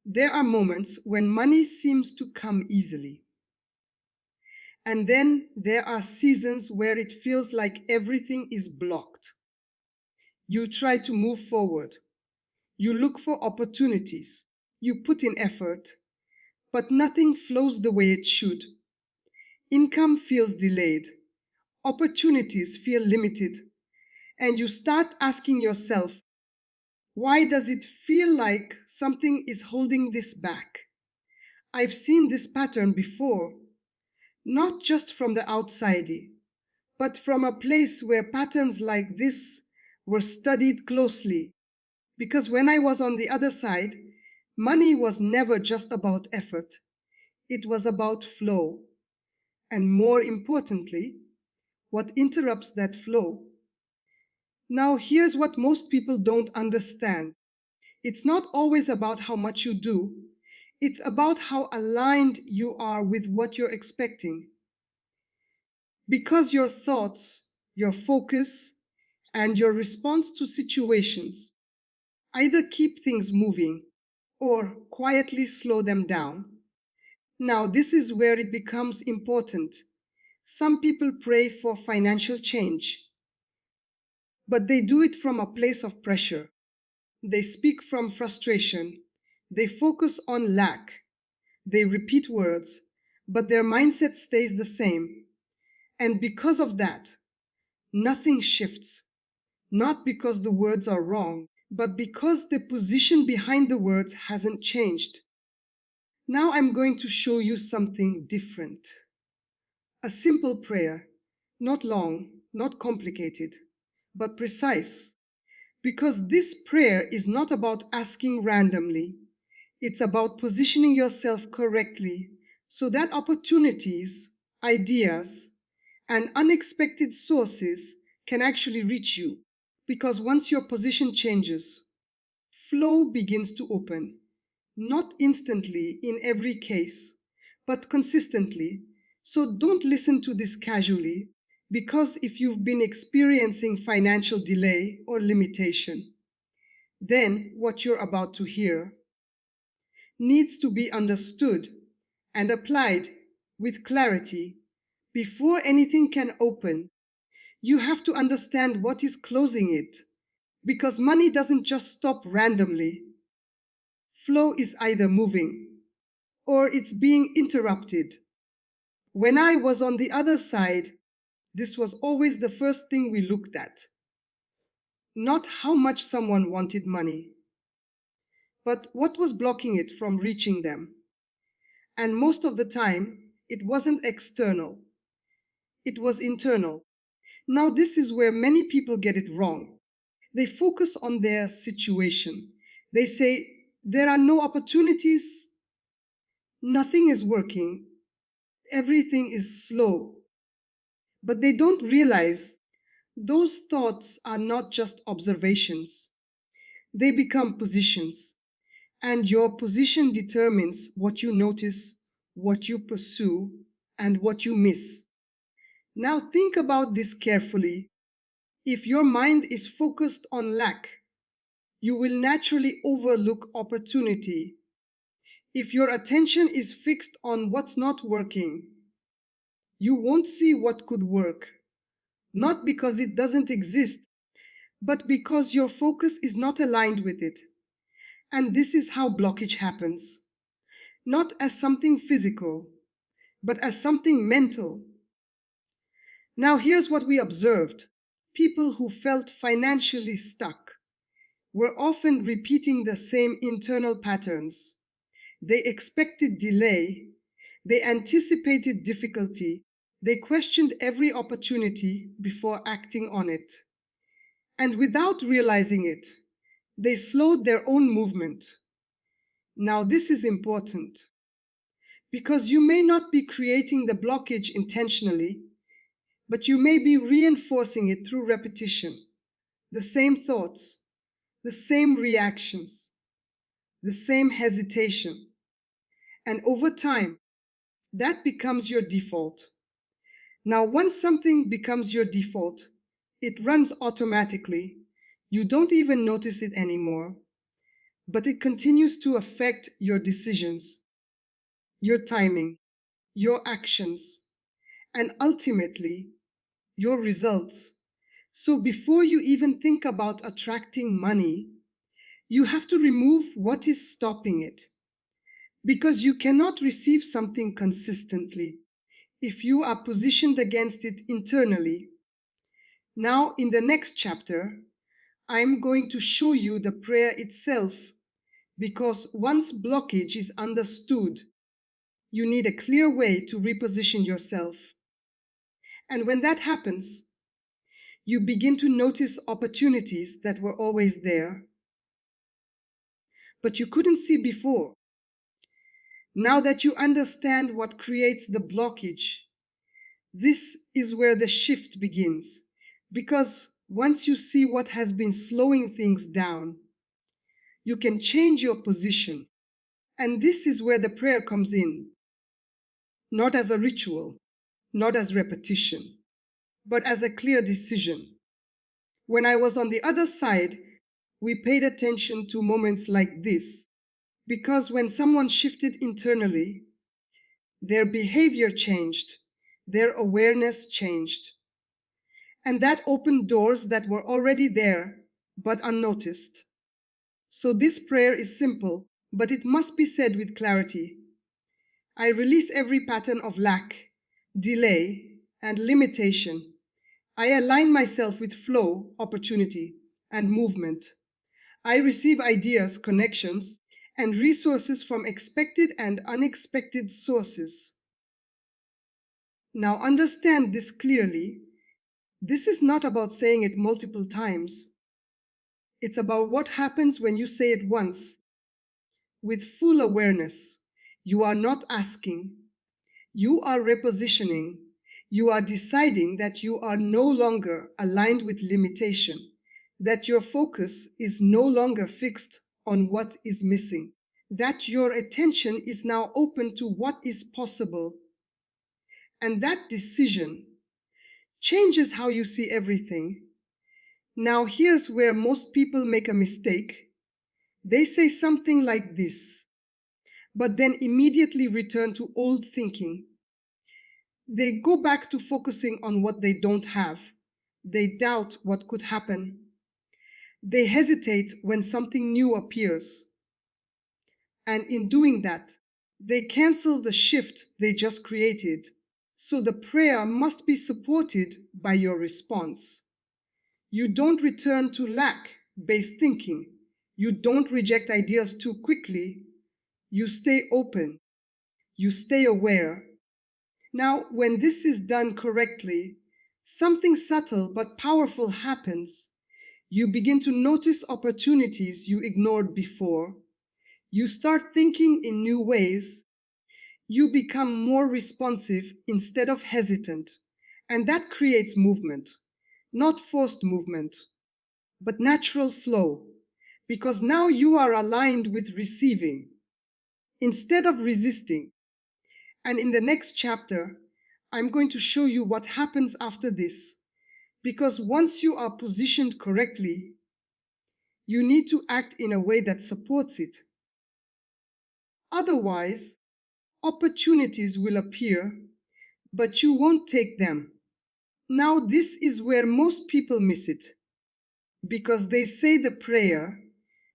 There are moments when money seems to come easily. And then there are seasons where it feels like everything is blocked. You try to move forward. You look for opportunities. You put in effort, but nothing flows the way it should. Income feels delayed. Opportunities feel limited. And you start asking yourself, why does it feel like something is holding this back? I've seen this pattern before, not just from the outside, but from a place where patterns like this were studied closely. Because when I was on the other side, money was never just about effort, it was about flow. And more importantly, what interrupts that flow. Now, here's what most people don't understand: it's not always about how much you do, it's about how aligned you are with what you're expecting. Because your thoughts, your focus, and your response to situations either keep things moving or quietly slow them down. Now, this is where it becomes important. Some people pray for financial change, but they do it from a place of pressure. They speak from frustration. They focus on lack. They repeat words, but their mindset stays the same. And because of that, nothing shifts. Not because the words are wrong, but because the position behind the words hasn't changed. Now I'm going to show you something different. A simple prayer, not long, not complicated, but precise. Because this prayer is not about asking randomly, it's about positioning yourself correctly so that opportunities, ideas, and unexpected sources can actually reach you. Because once your position changes, flow begins to open, not instantly in every case, but consistently. So don't listen to this casually, because if you've been experiencing financial delay or limitation, then what you're about to hear needs to be understood and applied with clarity. Before anything can open, you have to understand what is closing it, because money doesn't just stop randomly. Flow is either moving or it's being interrupted. When I was on the other side, this was always the first thing we looked at. Not how much someone wanted money, but what was blocking it from reaching them. And most of the time, it wasn't external, it was internal. Now, this is where many people get it wrong. They focus on their situation. They say, there are no opportunities, nothing is working, everything is slow. But they don't realize those thoughts are not just observations, they become positions. And your position determines what you notice, what you pursue, and what you miss. Now think about this carefully. If your mind is focused on lack, you will naturally overlook opportunity. If your attention is fixed on what's not working, you won't see what could work. Not because it doesn't exist, but because your focus is not aligned with it. And this is how blockage happens. Not as something physical, but as something mental. Now, here's what we observed: people who felt financially stuck were often repeating the same internal patterns. They expected delay, they anticipated difficulty, they questioned every opportunity before acting on it. And without realizing it, they slowed their own movement. Now, this is important because you may not be creating the blockage intentionally, but you may be reinforcing it through repetition. The same thoughts, the same reactions, the same hesitation. And over time, that becomes your default. Now, once something becomes your default, it runs automatically. You don't even notice it anymore. but it continues to affect your decisions, your timing, your actions, and ultimately your results. So before you even think about attracting money, you have to remove what is stopping it. Because you cannot receive something consistently if you are positioned against it internally. Now, in the next chapter, I'm going to show you the prayer itself, because once blockage is understood, you need a clear way to reposition yourself. And when that happens, you begin to notice opportunities that were always there, but you couldn't see before. Now that you understand what creates the blockage, this is where the shift begins. Because once you see what has been slowing things down, you can change your position. And this is where the prayer comes in, not as a ritual, not as repetition, but as a clear decision. When I was on the other side, we paid attention to moments like this, because when someone shifted internally, their behavior changed, their awareness changed, and that opened doors that were already there but unnoticed. So this prayer is simple, but it must be said with clarity. I release every pattern of lack, delay, and limitation. I align myself with flow, opportunity, and movement. I receive ideas, connections, and resources from expected and unexpected sources. Now understand this clearly. This is not about saying it multiple times. It's about what happens when you say it once with full awareness. You are not asking, you are repositioning. You are deciding that you are no longer aligned with limitation, that your focus is no longer fixed on what is missing, that your attention is now open to what is possible. And that decision changes how you see everything. Now, here's where most people make a mistake. They say something like this, but then immediately return to old thinking. They go back to focusing on what they don't have. They doubt what could happen. They hesitate when something new appears. And in doing that, they cancel the shift they just created. So the prayer must be supported by your response. You don't return to lack-based thinking. You don't reject ideas too quickly. You stay open. You stay aware. Now, when this is done correctly, something subtle but powerful happens. You begin to notice opportunities you ignored before. You start thinking in new ways. You become more responsive instead of hesitant. And that creates movement, not forced movement, but natural flow. Because now you are aligned with receiving instead of resisting. And in the next chapter, I'm going to show you what happens after this. Because once you are positioned correctly, you need to act in a way that supports it. Otherwise, opportunities will appear, but you won't take them. Now, this is where most people miss it. Because they say the prayer,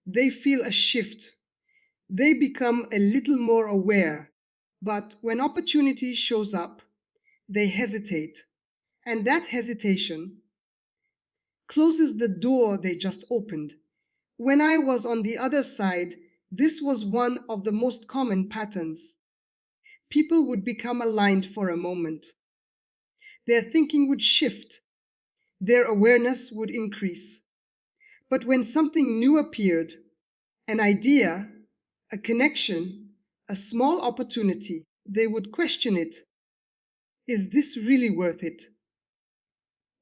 they feel a shift. They become a little more aware. But when opportunity shows up, they hesitate. And that hesitation closes the door they just opened. When I was on the other side, this was one of the most common patterns. People would become aligned for a moment. Their thinking would shift. Their awareness would increase. But when something new appeared, an idea, a connection, a small opportunity, they would question it. Is this really worth it?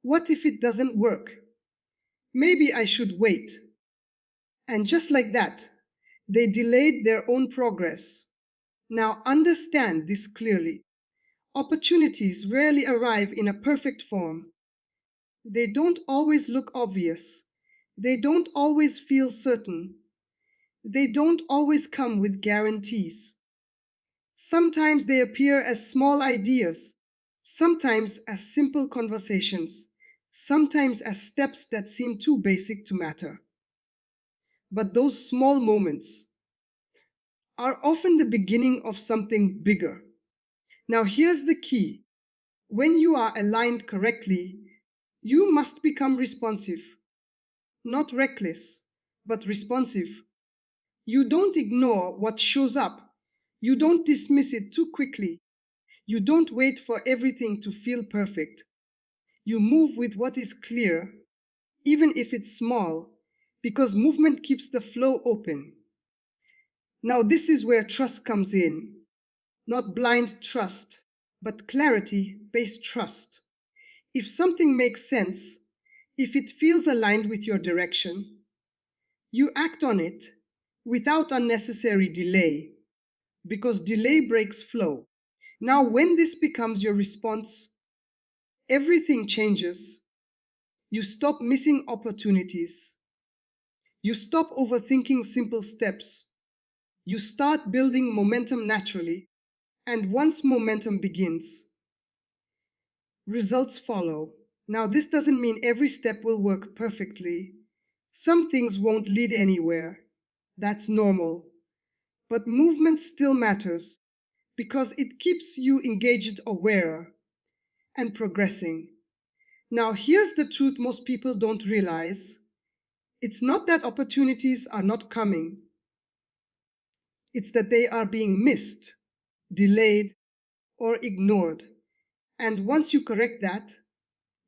What if it doesn't work? Maybe I should wait. And just like that, they delayed their own progress. Now understand this clearly. Opportunities rarely arrive in a perfect form. They don't always look obvious. They don't always feel certain. They don't always come with guarantees. Sometimes they appear as small ideas, sometimes as simple conversations, sometimes as steps that seem too basic to matter. But those small moments are often the beginning of something bigger. Now, here's the key: when you are aligned correctly, you must become responsive, not reckless, but responsive. You don't ignore what shows up, you don't dismiss it too quickly, you don't wait for everything to feel perfect. You move with what is clear, even if it's small, because movement keeps the flow open. Now, this is where trust comes in. Not blind trust, but clarity based trust. If something makes sense, if it feels aligned with your direction, you act on it without unnecessary delay, because delay breaks flow. Now, when this becomes your response, everything changes. You stop missing opportunities. You stop overthinking simple steps. You start building momentum naturally. And once momentum begins, results follow. Now, this doesn't mean every step will work perfectly. Some things won't lead anywhere. That's normal. But movement still matters because it keeps you engaged, aware, and progressing. Now, here's the truth most people don't realize: it's not that opportunities are not coming, it's that they are being missed, delayed, or ignored. And once you correct that,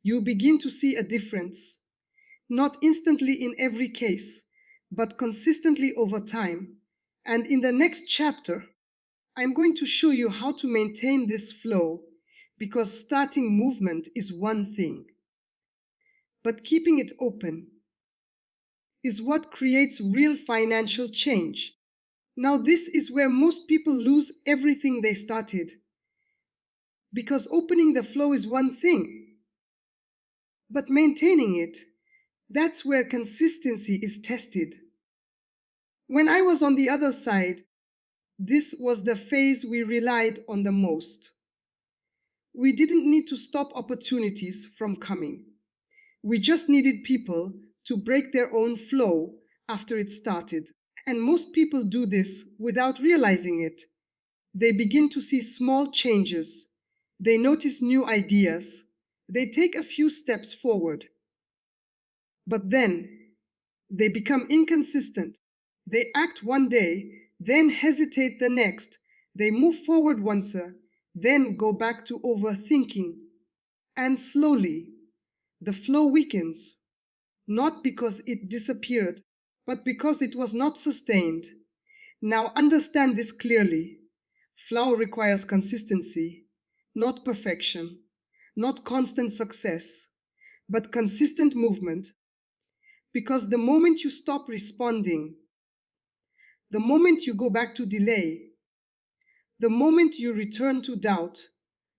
you begin to see a difference, not instantly in every case, but consistently over time. And in the next chapter, I'm going to show you how to maintain this flow, because starting movement is one thing, but keeping it open is what creates real financial change. Now, this is where most people lose everything they started, because opening the flow is one thing, but maintaining it, that's where consistency is tested. When I was on the other side, this was the phase we relied on the most. We didn't need to stop opportunities from coming. We just needed people to break their own flow after it started. And most people do this without realizing it. They begin to see small changes. They notice new ideas. They take a few steps forward. But then they become inconsistent. They act one day, then hesitate the next. They move forward once, then go back to overthinking. And slowly, the flow weakens, not because it disappeared, but because it was not sustained. Now understand this clearly. Flow requires consistency, not perfection, not constant success, but consistent movement. Because the moment you stop responding, the moment you go back to delay, the moment you return to doubt,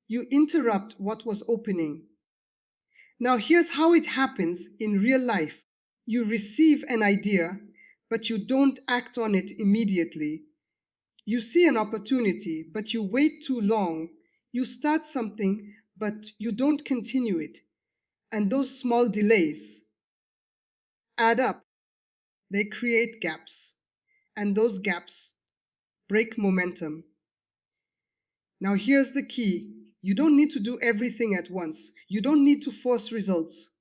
you interrupt what was opening. Now, here's how it happens in real life: you receive an idea, but you don't act on it immediately. You see an opportunity, but you wait too long. You start something, but you don't continue it. And those small delays add up. They create gaps. And those gaps break momentum. Now, here's the key: you don't need to do everything at once. You don't need to force results.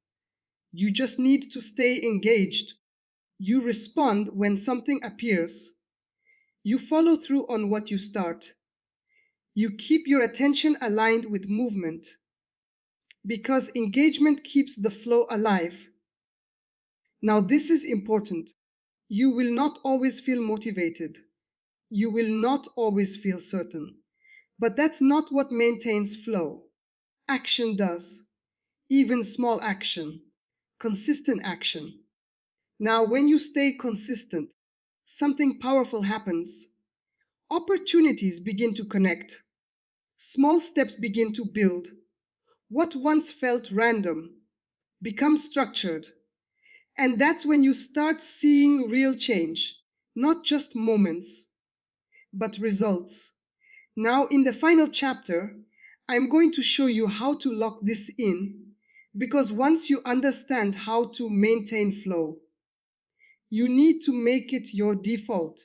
You just need to stay engaged. You respond when something appears. You follow through on what you start. You keep your attention aligned with movement, because engagement keeps the flow alive. Now, this is important. You will not always feel motivated. You will not always feel certain. But that's not what maintains flow. Action does, even small action, consistent action. Now, when you stay consistent, something powerful happens. Opportunities begin to connect. Small steps begin to build. What once felt random becomes structured. And that's when you start seeing real change. not just moments, but results. Now, in the final chapter, I'm going to show you how to lock this in, because once you understand how to maintain flow, you need to make it your default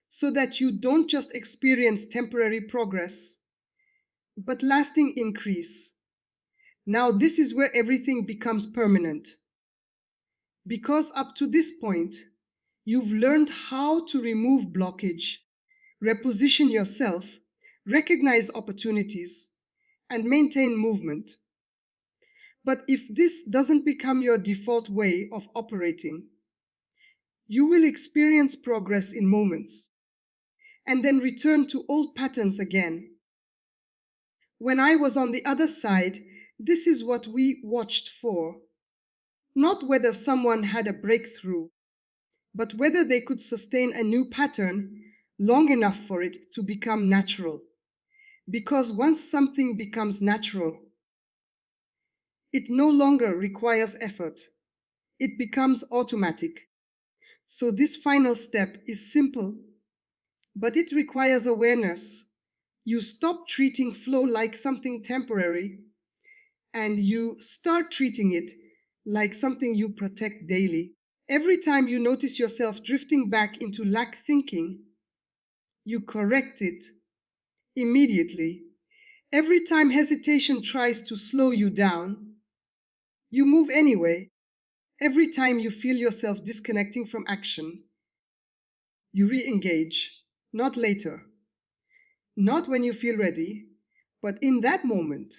so that you don't just experience temporary progress, but lasting increase. Now, this is where everything becomes permanent. Because up to this point, you've learned how to remove blockage, reposition yourself, recognize opportunities, and maintain movement. But if this doesn't become your default way of operating, you will experience progress in moments and then return to old patterns again. When I was on the other side, this is what we watched for. Not whether someone had a breakthrough, but whether they could sustain a new pattern long enough for it to become natural. Because once something becomes natural, it no longer requires effort. It becomes automatic. So this final step is simple, but it requires awareness. You stop treating flow like something temporary and you start treating it like something you protect daily. Every time you notice yourself drifting back into lack thinking, you correct it immediately. Every time hesitation tries to slow you down, you move anyway. Every time you feel yourself disconnecting from action, you re engage, not later, not when you feel ready, but in that moment,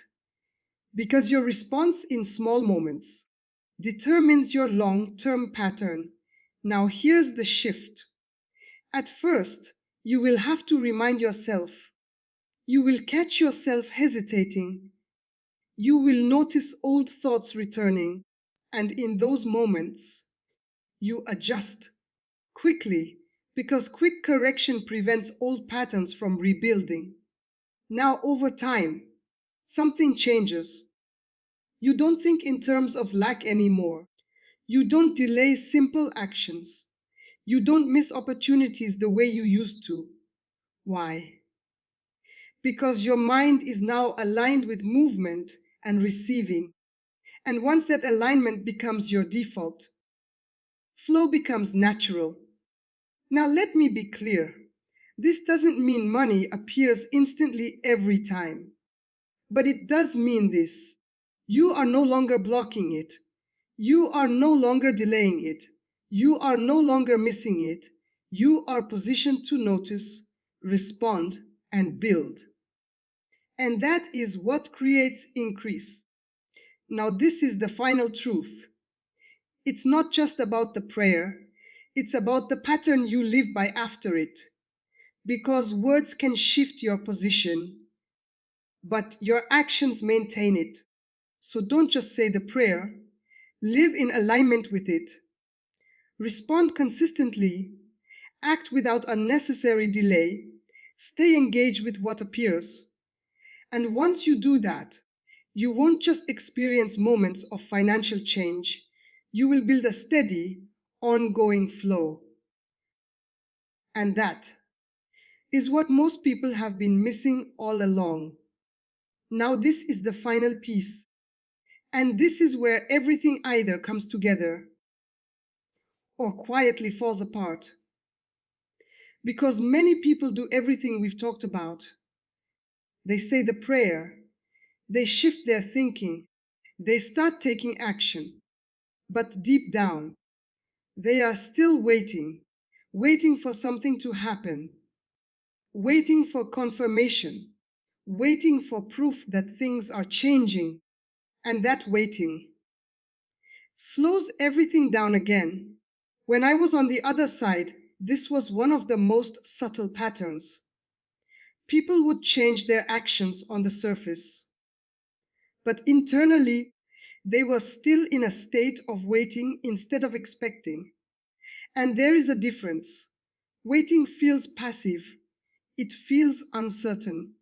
because your response in small moments determines your long term pattern. Now, here's the shift. At first, you will have to remind yourself. You will catch yourself hesitating. You will notice old thoughts returning. And in those moments, you adjust quickly because quick correction prevents old patterns from rebuilding. Now, over time, something changes. You don't think in terms of lack anymore. You don't delay simple actions. You don't miss opportunities the way you used to. Why? Because your mind is now aligned with movement and receiving. And once that alignment becomes your default, flow becomes natural. Now, let me be clear. This doesn't mean money appears instantly every time. But it does mean this. You are no longer blocking it. You are no longer delaying it. You are no longer missing it. You are positioned to notice, respond, and build. And that is what creates increase. Now, this is the final truth. It's not just about the prayer, it's about the pattern you live by after it. Because words can shift your position, but your actions maintain it. So don't just say the prayer, live in alignment with it. Respond consistently, act without unnecessary delay, stay engaged with what appears. And once you do that, you won't just experience moments of financial change, you will build a steady, ongoing flow. And that is what most people have been missing all along. Now, this is the final piece. And this is where everything either comes together or quietly falls apart. Because many people do everything we've talked about. They say the prayer, they shift their thinking, they start taking action. But deep down, they are still waiting, waiting for something to happen, waiting for confirmation, waiting for proof that things are changing. And that waiting slows everything down again. When I was on the other side, this was one of the most subtle patterns. People would change their actions on the surface, but internally, they were still in a state of waiting instead of expecting. And there is a difference. Waiting feels passive, it feels uncertain.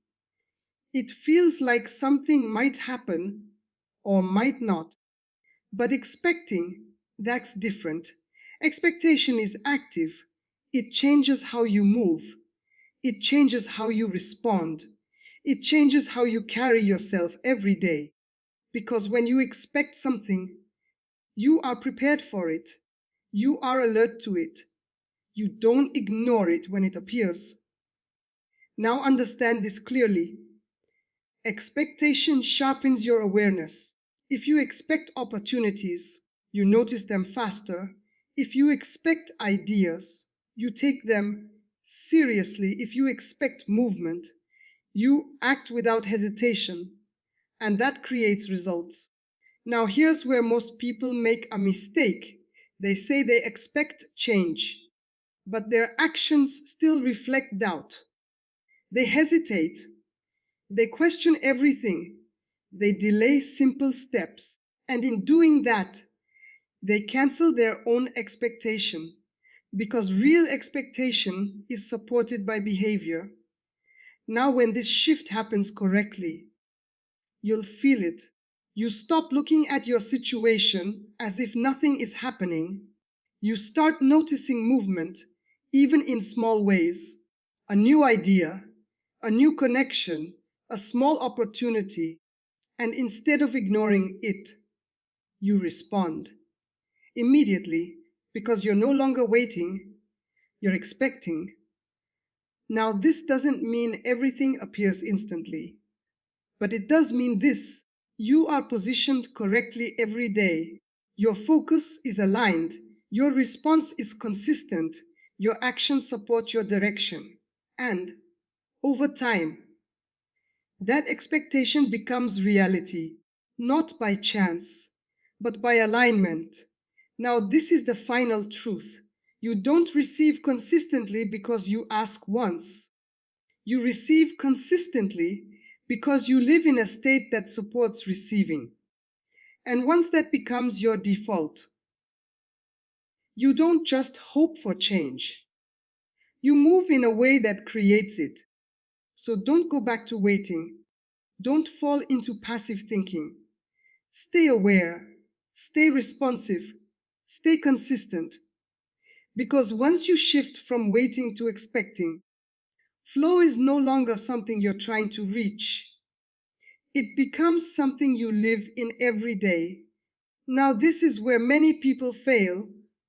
It feels like something might happen or might not. But expecting, that's different. Expectation is active, It changes how you move. It changes how you respond. It changes how you carry yourself every day. Because when you expect something, you are prepared for it. You are alert to it. You don't ignore it when it appears. Now understand this clearly. Expectation sharpens your awareness. If you expect opportunities, you notice them faster. If you expect ideas, you take them seriously. If you expect movement, you act without hesitation, and that creates results. Now, here's where most people make a mistake. They say they expect change, but their actions still reflect doubt. They hesitate, they question everything, they delay simple steps, and in doing that, they cancel their own expectation because real expectation is supported by behavior. Now, when this shift happens correctly, you'll feel it. You stop looking at your situation as if nothing is happening. You start noticing movement, even in small ways. A new idea, a new connection, a small opportunity, and instead of ignoring it, you respond immediately because you're no longer waiting, you're expecting. Now, this doesn't mean everything appears instantly, but it does mean this: you are positioned correctly every day. Your focus is aligned, your response is consistent, your actions support your direction. And over time, that expectation becomes reality, not by chance, but by alignment. Now, this is the final truth. You don't receive consistently because you ask once. You receive consistently because you live in a state that supports receiving. And once that becomes your default, you don't just hope for change. You move in a way that creates it. So don't go back to waiting. Don't fall into passive thinking. Stay aware, stay responsive, stay consistent. Because once you shift from waiting to expecting, flow is no longer something you're trying to reach. It becomes something you live in every day. Now, this is where many people fail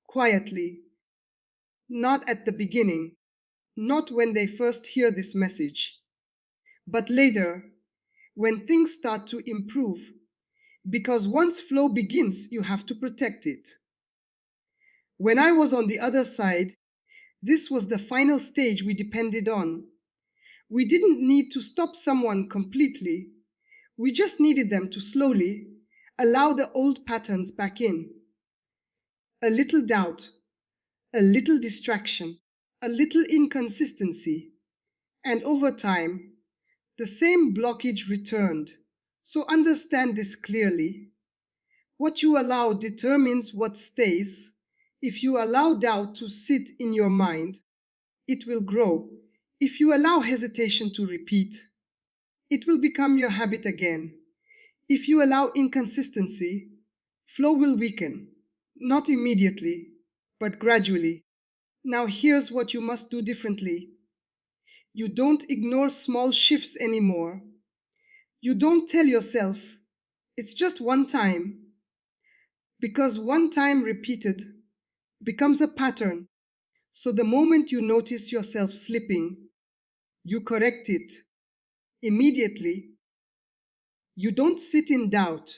quietly, not at the beginning, not when they first hear this message, but later, when things start to improve. Because once flow begins, you have to protect it. When I was on the other side, this was the final stage we depended on. We didn't need to stop someone completely. We just needed them to slowly allow the old patterns back in. A little doubt, a little distraction, a little inconsistency, and over time, the same blockage returned. So understand this clearly. What you allow determines what stays. If you allow doubt to sit in your mind, it will grow. If you allow hesitation to repeat, it will become your habit again. If you allow inconsistency, flow will weaken, not immediately, but gradually. Now, here's what you must do differently. You don't ignore small shifts anymore. You don't tell yourself, it's just one time, because one time repeated becomes a pattern. So the moment you notice yourself slipping, you correct it immediately. You don't sit in doubt.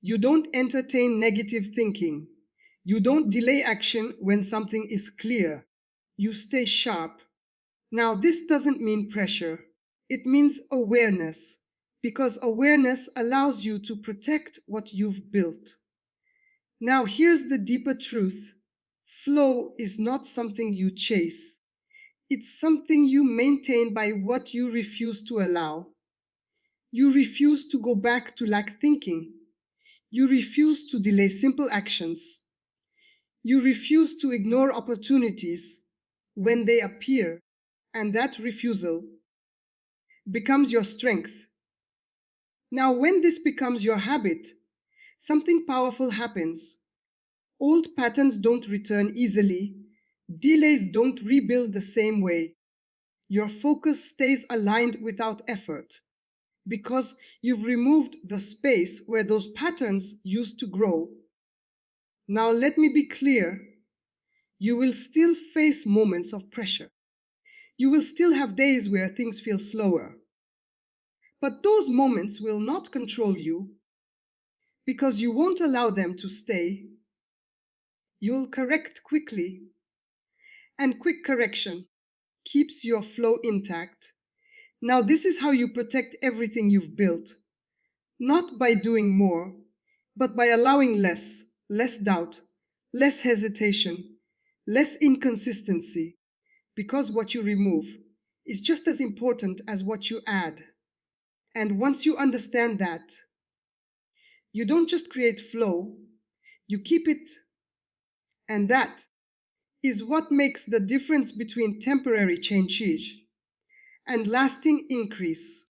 You don't entertain negative thinking. You don't delay action when something is clear. You stay sharp. Now, this doesn't mean pressure. It means awareness, because awareness allows you to protect what you've built. Now, here's the deeper truth. Flow is not something you chase. It's something you maintain by what you refuse to allow. You refuse to go back to lack thinking. You refuse to delay simple actions. You refuse to ignore opportunities when they appear, and that refusal becomes your strength. Now, when this becomes your habit, something powerful happens. Old patterns don't return easily, Delays don't rebuild the same way. Your focus stays aligned without effort because you've removed the space where those patterns used to grow. Now, let me be clear, you will still face moments of pressure. You will still have days where things feel slower. But those moments will not control you because you won't allow them to stay. You'll correct quickly, and quick correction keeps your flow intact. Now, this is how you protect everything you've built, not by doing more, but by allowing less doubt, less hesitation, less inconsistency, because what you remove is just as important as what you add. And once you understand that, you don't just create flow, you keep it. And that is what makes the difference between temporary change and lasting increase.